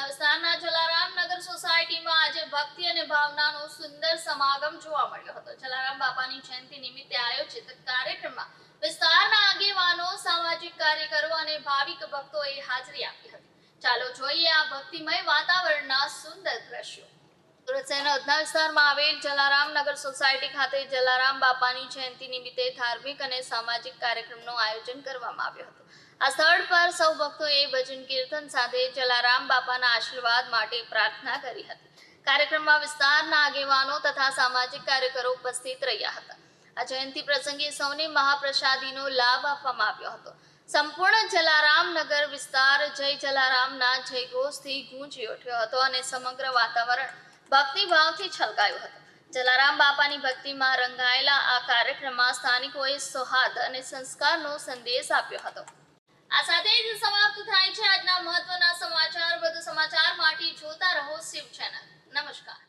ઉધના વિસ્તારના જલારામ નગર સોસાયટીમાં આજે ભક્તિ અને ભાવનાનો સુંદર સમાગમ જોવા મળ્યો હતો। જલારામ બાપાની જયંતિ નિમિત્તે આયોજિત કાર્યક્રમમાં વિસ્તારના આગેવાનો, સામાજિક કાર્યકરો અને ભાવિક ભક્તોએ હાજરી આપી હતી। ચાલો જોઈએ આ ભક્તિમય વાતાવરણના સુંદર દ્રશ્યો। સુરત શહેરના ઉધના વિસ્તારમાં આવેલ જલારામ નગર સોસાયટી ખાતે જલારામ બાપાની જયંતિ નિમિત્તે ધાર્મિક અને સામાજિક કાર્યક્રમનું આયોજન કરવામાં આવ્યું હતું। આ સ્થળ પર સૌ ભક્તોએ ભજન કીર્તન સાથે જલારામ બાપાના આશીર્વાદ માટે પ્રાર્થના કરી હતી। કાર્યક્રમમાં વિસ્તારના આગેવાનો તથા સામાજિક કાર્યકરો ઉપસ્થિત રહ્યા હતા। આ જયંતિ પ્રસંગે સૌને મહાપ્રસાદીનો લાભ આપવામાં આવ્યો હતો। સંપૂર્ણ જલારામ નગર વિસ્તાર જય જલારામના જયઘોષથી ગૂંજી ઉઠ્યો હતો અને સમગ્ર વાતાવરણ ભક્તિભાવથી છલકાયું હતું। જલારામ બાપાની ભક્તિમાં રંગાયેલા આ કાર્યક્રમમાં સ્થાનિકોએ સૌહાર્દ અને સંસ્કારનો સંદેશ આપ્યો હતો। આ સાથે જ સમાપ્ત થાય છે આજના મહત્વના સમાચાર। વધુ સમાચાર માટે જોતા રહો શિવ ચેનલ। નમસ્કાર।